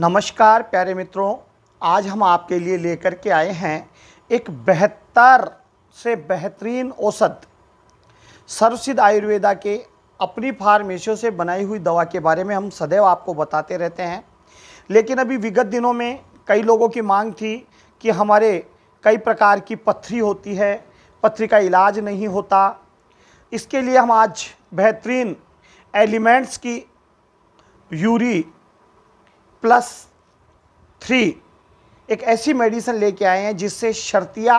नमस्कार प्यारे मित्रों, आज हम आपके लिए लेकर के आए हैं एक बेहतर से बेहतरीन औषध सर्वसिद्ध आयुर्वेदा के अपनी फार्मेसियों से बनाई हुई दवा के बारे में हम सदैव आपको बताते रहते हैं। लेकिन अभी विगत दिनों में कई लोगों की मांग थी कि हमारे कई प्रकार की पथरी होती है, पथरी का इलाज नहीं होता। इसके लिए हम आज बेहतरीन एलिमेंट्स की यूरी प्लस 3 एक ऐसी मेडिसिन लेके आए हैं जिससे शर्तिया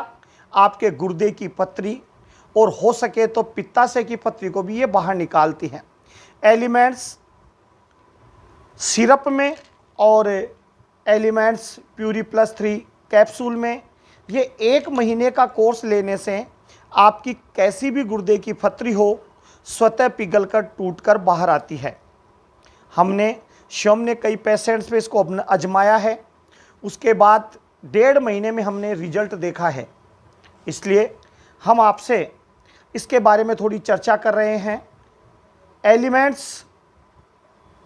आपके गुर्दे की पथरी और हो सके तो पित्ताशय की पथरी को भी ये बाहर निकालती हैं। एलिमेंट्स सिरप में और एलिमेंट्स प्यूरी प्लस 3 कैप्सूल में। ये 1 महीने का कोर्स लेने से आपकी कैसी भी गुर्दे की पथरी हो स्वतः पिघलकर टूटकर बाहर आती है। हमने कई पेशेंट्स पे इसको आजमाया है, उसके बाद 1.5 महीने में हमने रिजल्ट देखा है। इसलिए हम आपसे इसके बारे में थोड़ी चर्चा कर रहे हैं। एलिमेंट्स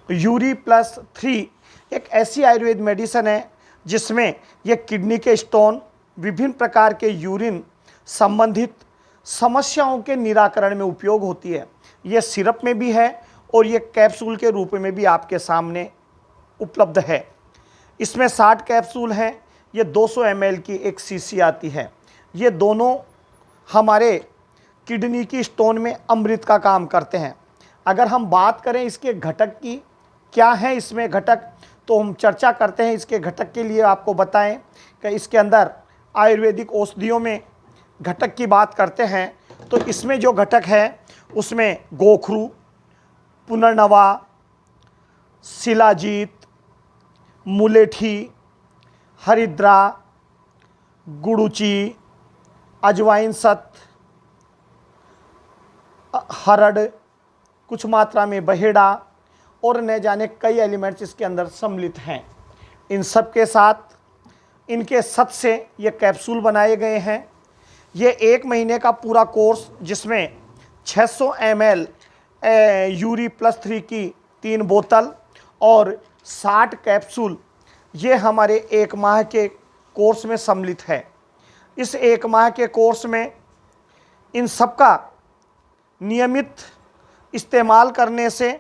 यूरी प्लस 3 एक ऐसी आयुर्वेद मेडिसिन है जिसमें यह किडनी के स्टोन, विभिन्न प्रकार के यूरिन संबंधित समस्याओं के निराकरण में उपयोग होती है। यह सिरप में भी है और ये कैप्सूल के रूप में भी आपके सामने उपलब्ध है। इसमें 60 कैप्सूल हैं। ये 200 ml की एक शीशी आती है। ये दोनों हमारे किडनी की स्टोन में अमृत का काम करते हैं। अगर हम बात करें इसके घटक की, क्या है इसमें घटक, तो हम चर्चा करते हैं इसके घटक के लिए। आपको बताएं कि इसके अंदर आयुर्वेदिक औषधियों में घटक की बात करते हैं तो इसमें जो घटक है उसमें गोखरू, पुनर्नवा, शिलाजीत, मुलेठी, हरिद्रा, गुड़ुची, अजवाइन सत्त, हरड़, कुछ मात्रा में बहेड़ा और न जाने कई एलिमेंट्स इसके अंदर सम्मिलित हैं। इन सब के साथ इनके सत्त से ये कैप्सूल बनाए गए हैं। ये 1 महीने का पूरा कोर्स जिसमें 600 ml यूरी प्लस 3 की 3 बोतल और 60 कैप्सूल, ये हमारे 1 माह के कोर्स में सम्मिलित है। इस 1 माह के कोर्स में इन सब का नियमित इस्तेमाल करने से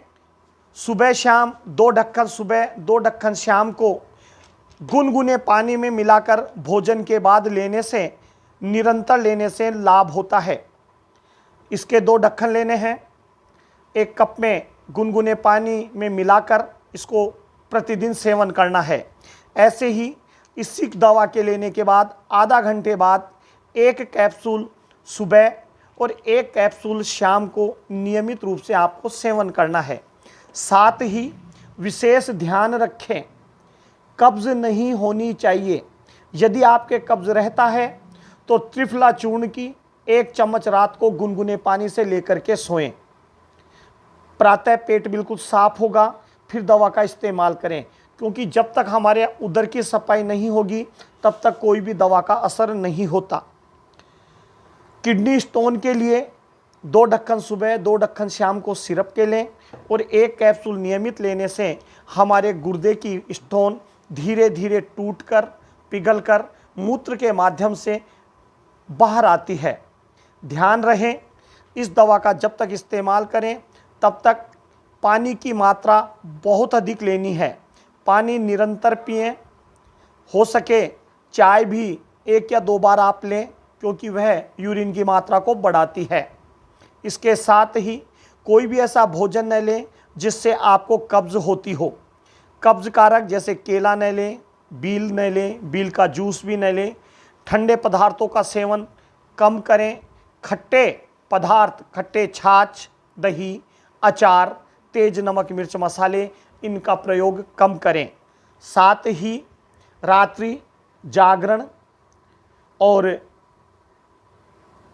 सुबह शाम 2 ढक्कन सुबह 2 ढक्कन शाम को गुनगुने पानी में मिलाकर भोजन के बाद लेने से, निरंतर लेने से लाभ होता है। इसके 2 ढक्कन लेने हैं। 1 कप में गुनगुने पानी में मिलाकर इसको प्रतिदिन सेवन करना है। ऐसे ही इसी दवा के लेने के बाद आधा घंटे बाद 1 कैप्सूल सुबह और 1 कैप्सूल शाम को नियमित रूप से आपको सेवन करना है। साथ ही विशेष ध्यान रखें, कब्ज़ नहीं होनी चाहिए। यदि आपके कब्ज़ रहता है तो त्रिफला चूर्ण की 1 चम्मच रात को गुनगुने पानी से लेकर के सोएं। प्रातः पेट बिल्कुल साफ होगा फिर दवा का इस्तेमाल करें, क्योंकि जब तक हमारे उदर की सफाई नहीं होगी तब तक कोई भी दवा का असर नहीं होता। किडनी स्टोन के लिए 2 ढक्कन सुबह 2 ढक्कन शाम को सिरप के लें और 1 कैप्सूल नियमित लेने से हमारे गुर्दे की स्टोन धीरे धीरे टूटकर पिघलकर मूत्र के माध्यम से बाहर आती है। ध्यान रहे इस दवा का जब तक इस्तेमाल करें तब तक पानी की मात्रा बहुत अधिक लेनी है। पानी निरंतर पिएं। हो सके चाय भी 1 या 2 बार आप लें, क्योंकि वह यूरिन की मात्रा को बढ़ाती है। इसके साथ ही कोई भी ऐसा भोजन न लें जिससे आपको कब्ज़ होती हो। कब्ज़ कारक जैसे केला न लें, बील न लें, बील का जूस भी न लें। ठंडे पदार्थों का सेवन कम करें। खट्टे पदार्थ, खट्टे छाछ, दही, अचार, तेज नमक मिर्च मसाले, इनका प्रयोग कम करें। साथ ही रात्रि जागरण और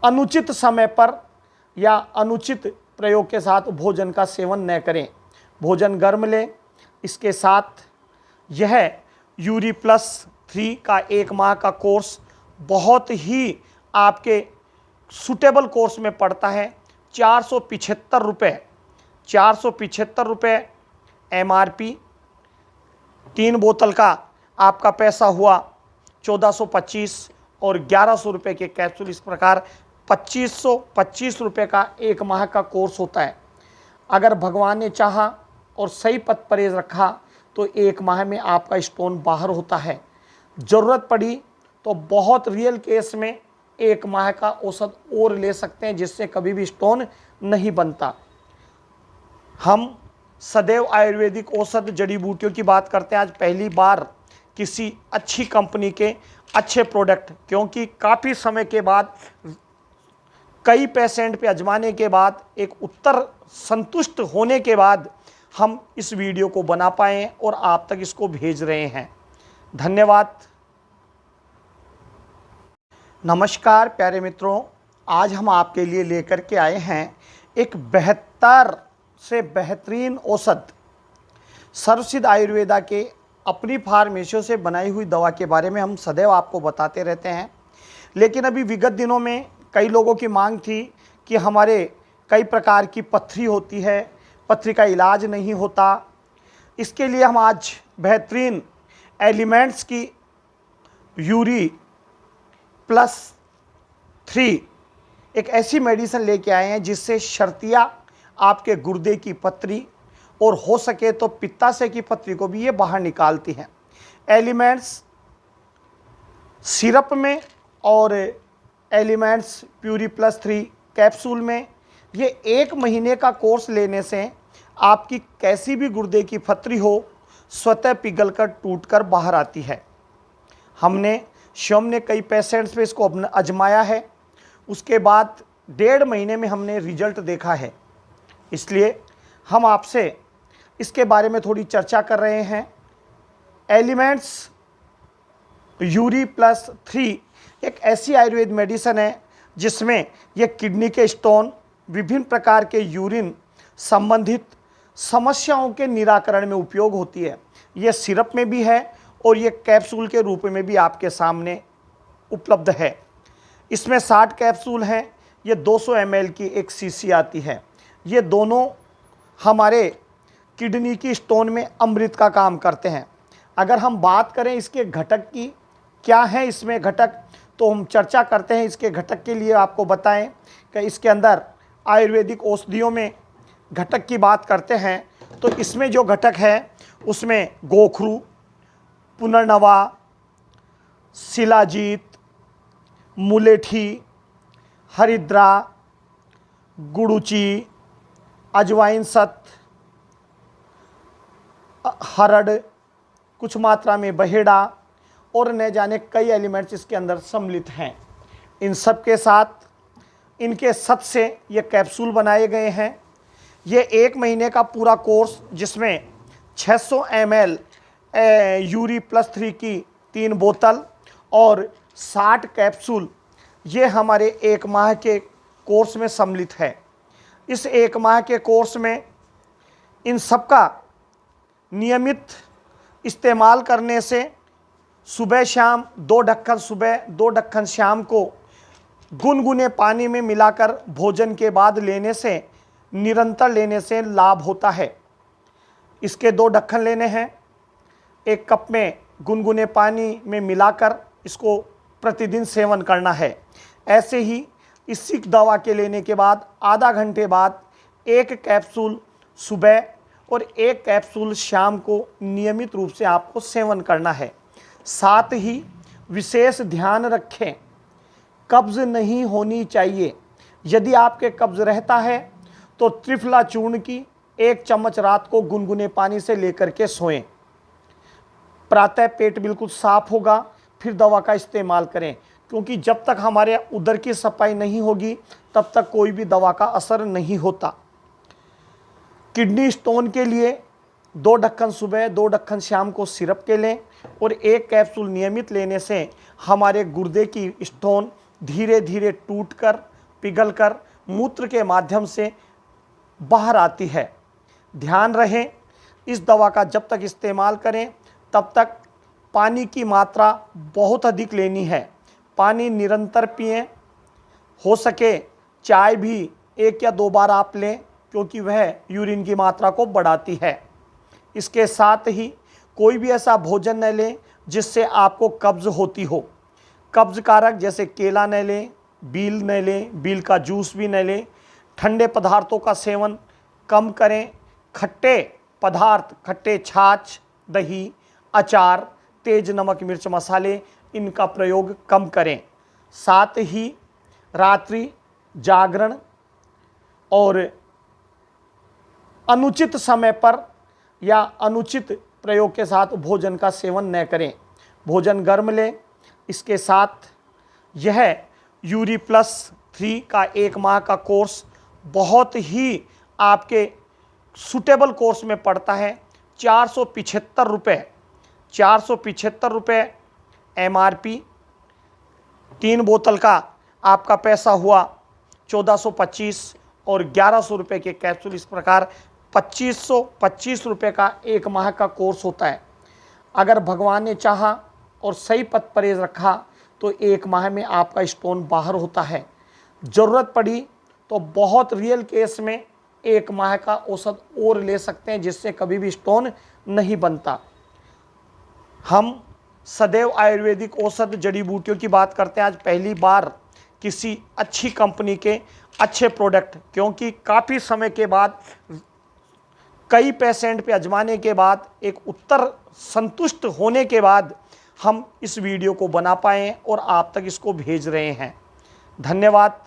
अनुचित समय पर या अनुचित प्रयोग के साथ भोजन का सेवन न करें। भोजन गर्म लें। इसके साथ यह यूरी प्लस 3 का 1 माह का कोर्स बहुत ही आपके सूटेबल कोर्स में पड़ता है। 475 रुपये MRP 3 बोतल का आपका पैसा हुआ 1425 और 1100 रुपये के कैप्सूल। इस प्रकार 2525 रुपये का 1 माह का कोर्स होता है। अगर भगवान ने चाहा और सही पथ परहेज रखा तो 1 माह में आपका स्टोन बाहर होता है। ज़रूरत पड़ी तो बहुत रियल केस में 1 माह का औसत और ले सकते हैं, जिससे कभी भी स्टोन नहीं बनता। हम सदैव आयुर्वेदिक औषध जड़ी बूटियों की बात करते हैं। आज पहली बार किसी अच्छी कंपनी के अच्छे प्रोडक्ट, क्योंकि काफ़ी समय के बाद कई पेशेंट पे आजमाने के बाद एक उत्तर संतुष्ट होने के बाद हम इस वीडियो को बना पाए और आप तक इसको भेज रहे हैं। धन्यवाद। नमस्कार प्यारे मित्रों, आज हम आपके लिए लेकर के आए हैं एक बेहतर से बेहतरीन औषध सर्वसिद्ध आयुर्वेदा के अपनी फार्मेसियों से बनाई हुई दवा के बारे में हम सदैव आपको बताते रहते हैं। लेकिन अभी विगत दिनों में कई लोगों की मांग थी कि हमारे कई प्रकार की पथरी होती है, पथरी का इलाज नहीं होता। इसके लिए हम आज बेहतरीन एलिमेंट्स की यूरी प्लस 3 एक ऐसी मेडिसिन लेके आए हैं जिससे शर्तिया आपके गुर्दे की पथरी और हो सके तो पित्ताशय की पथरी को भी ये बाहर निकालती हैं। एलिमेंट्स सिरप में और एलिमेंट्स प्यूरी प्लस 3 कैप्सूल में। ये 1 महीने का कोर्स लेने से आपकी कैसी भी गुर्दे की पथरी हो स्वतः पिघलकर टूटकर बाहर आती है। हमने स्वयं ने कई पेशेंट्स पे इसको आजमाया है, उसके बाद 1.5 महीने में हमने रिजल्ट देखा है। इसलिए हम आपसे इसके बारे में थोड़ी चर्चा कर रहे हैं। एलिमेंट्स यूरी प्लस 3 एक ऐसी आयुर्वेद मेडिसिन है जिसमें यह किडनी के स्टोन, विभिन्न प्रकार के यूरिन संबंधित समस्याओं के निराकरण में उपयोग होती है। ये सिरप में भी है और ये कैप्सूल के रूप में भी आपके सामने उपलब्ध है। इसमें 60 कैप्सूल हैं। ये 200 ml की एक शीशी आती है। ये दोनों हमारे किडनी की स्टोन में अमृत का काम करते हैं। अगर हम बात करें इसके घटक की, क्या है इसमें घटक, तो हम चर्चा करते हैं इसके घटक के लिए। आपको बताएं कि इसके अंदर आयुर्वेदिक औषधियों में घटक की बात करते हैं तो इसमें जो घटक है उसमें गोखरू, पुनर्नवा, शिलाजीत, मुलेठी, हरिद्रा, गुड़ुची, अजवाइन सत, हरड़, कुछ मात्रा में बहेड़ा और न जाने कई एलिमेंट्स इसके अंदर सम्मिलित हैं। इन सब के साथ इनके सत से ये कैप्सूल बनाए गए हैं। ये 1 महीने का पूरा कोर्स जिसमें 600 ml यूरी प्लस 3 की 3 बोतल और 60 कैप्सूल, ये हमारे 1 माह के कोर्स में सम्मिलित है। इस 1 माह के कोर्स में इन सब का नियमित इस्तेमाल करने से सुबह शाम 2 ढक्कन सुबह 2 ढक्कन शाम को गुनगुने पानी में मिलाकर भोजन के बाद लेने से, निरंतर लेने से लाभ होता है। इसके 2 ढक्कन लेने हैं। 1 कप में गुनगुने पानी में मिलाकर इसको प्रतिदिन सेवन करना है। ऐसे ही इसी दवा के लेने के बाद आधा घंटे बाद 1 कैप्सूल सुबह और 1 कैप्सूल शाम को नियमित रूप से आपको सेवन करना है। साथ ही विशेष ध्यान रखें, कब्ज़ नहीं होनी चाहिए। यदि आपके कब्ज़ रहता है तो त्रिफला चूर्ण की 1 चम्मच रात को गुनगुने पानी से लेकर के सोएं। प्रातः पेट बिल्कुल साफ होगा फिर दवा का इस्तेमाल करें, क्योंकि जब तक हमारे उदर की सफाई नहीं होगी तब तक कोई भी दवा का असर नहीं होता। किडनी स्टोन के लिए 2 ढक्कन सुबह 2 ढक्कन शाम को सिरप के लें और 1 कैप्सूल नियमित लेने से हमारे गुर्दे की स्टोन धीरे धीरे टूटकर पिघलकर मूत्र के माध्यम से बाहर आती है। ध्यान रहे इस दवा का जब तक इस्तेमाल करें तब तक पानी की मात्रा बहुत अधिक लेनी है। पानी निरंतर पिएं। हो सके चाय भी 1 या 2 बार आप लें, क्योंकि वह यूरिन की मात्रा को बढ़ाती है। इसके साथ ही कोई भी ऐसा भोजन न लें जिससे आपको कब्ज़ होती हो। कब्ज़ कारक जैसे केला न लें, बील न लें, बील का जूस भी न लें। ठंडे पदार्थों का सेवन कम करें। खट्टे पदार्थ, खट्टे छाछ, दही, अचार, तेज नमक मिर्च मसाले, इनका प्रयोग कम करें। साथ ही रात्रि जागरण और अनुचित समय पर या अनुचित प्रयोग के साथ भोजन का सेवन न करें। भोजन गर्म लें। इसके साथ यह यूरी+3 का 1 माह का कोर्स बहुत ही आपके सूटेबल कोर्स में पड़ता है। 475 रुपये, 475 रुपये MRP। 3 बोतल का आपका पैसा हुआ 1425 और 1100 रुपये के कैप्सूल। इस प्रकार 2525 रुपये का 1 माह का कोर्स होता है। अगर भगवान ने चाहा और सही पथ परहेज रखा तो 1 माह में आपका स्टोन बाहर होता है। ज़रूरत पड़ी तो बहुत रियल केस में 1 माह का औषध और ले सकते हैं जिससे कभी भी स्टोन नहीं बनता। हम सदैव आयुर्वेदिक औषध जड़ी बूटियों की बात करते हैं। आज पहली बार किसी अच्छी कंपनी के अच्छे प्रोडक्ट, क्योंकि काफ़ी समय के बाद कई पेशेंट पे आजमाने के बाद एक उत्तर संतुष्ट होने के बाद हम इस वीडियो को बना पाए और आप तक इसको भेज रहे हैं। धन्यवाद।